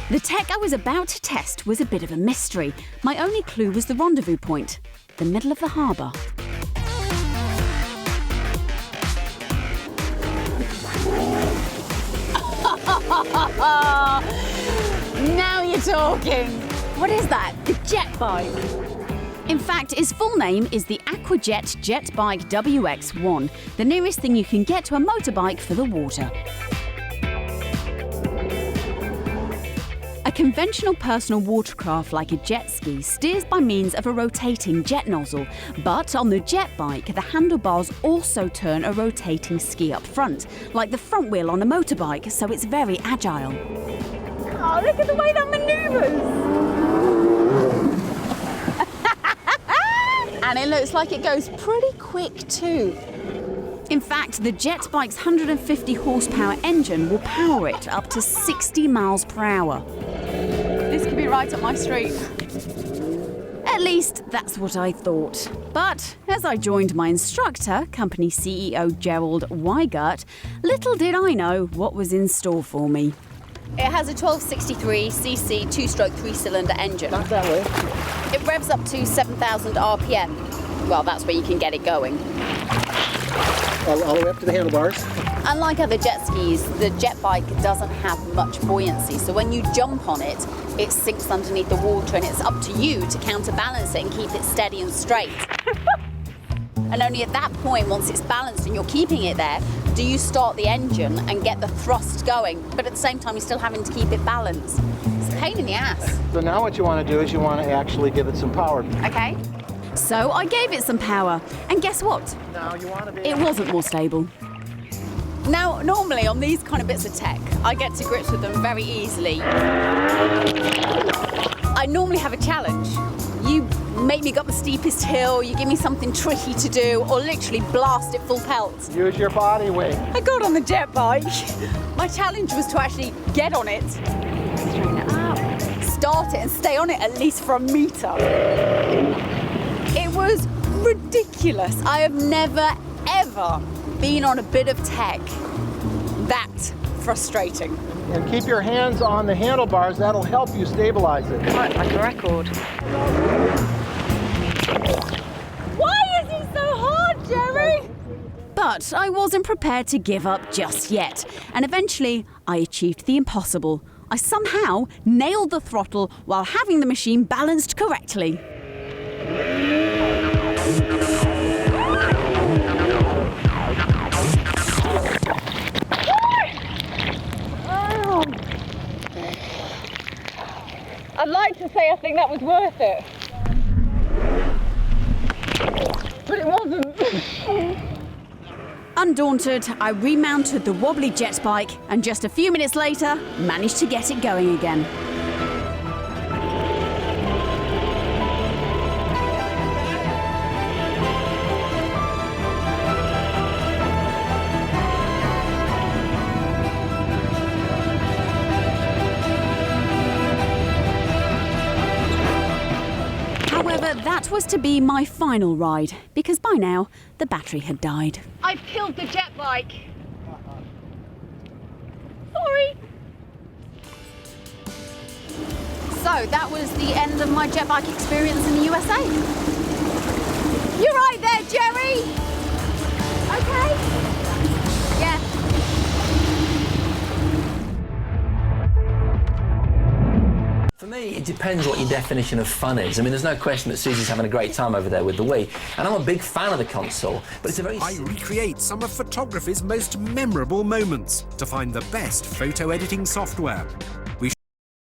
The tech I was about to test was a bit of a mystery. My only clue was the rendezvous point, the middle of the harbour. Now you're talking. What is that? The Jetbike? In fact, its full name is the AQUAJET Jetbike WX1, the nearest thing you can get to a motorbike for the water. A conventional personal watercraft like a jet ski steers by means of a rotating jet nozzle, but on the jet bike, the handlebars also turn a rotating ski up front, like the front wheel on a motorbike, so it's very agile. Oh, look at the way that manoeuvres! And it looks like it goes pretty quick too. In fact, the Jetbike's 150 horsepower engine will power it up to 60 miles per hour. This could be right up my street. At least that's what I thought. But as I joined my instructor, company CEO Gerald Weigert, little did I know what was in store for me. It has a 1263cc two-stroke three-cylinder engine. Not that way. It revs up to 7,000 RPM. Well, that's where you can get it going. All the way up to the handlebars. Unlike other jet skis, the jet bike doesn't have much buoyancy, so when you jump on it, it sinks underneath the water and it's up to you to counterbalance it and keep it steady and straight. And only at that point, once it's balanced and you're keeping it there, do you start the engine and get the thrust going, but at the same time you're still having to keep it balanced. It's a pain in the ass. So now what you want to do is you want to actually give it some power. Okay. So I gave it some power, and guess what? Now you want to be... It wasn't more stable. Now, normally on these kind of bits of tech, I get to grips with them very easily. I normally have a challenge. You make me go up the steepest hill, you give me something tricky to do, or literally blast it full pelt. Use your body weight. I got on the jet bike. My challenge was to actually get on it, straighten it up, start it and stay on it at least for a metre. It was ridiculous. I have never, ever been on a bit of tech that frustrating. And keep your hands on the handlebars. That'll help you stabilize it. Quite like a record. Why is it so hard, Jerry? But I wasn't prepared to give up just yet, and eventually I achieved the impossible. I somehow nailed the throttle while having the machine balanced correctly. I'd like to say I think that was worth it. But it wasn't. Undaunted, I remounted the wobbly jet bike and just a few minutes later managed to get it going again. However, that was to be my final ride, because by now, the battery had died. I've killed the jet bike. Sorry. So that was the end of my jet bike experience in the USA. You're right there, Jerry. Okay. Yeah. For me, it depends what your definition of fun is. I mean, there's no question that Susie's having a great time over there with the Wii, and I'm a big fan of the console, but it's a very... I recreate some of photography's most memorable moments to find the best photo editing software.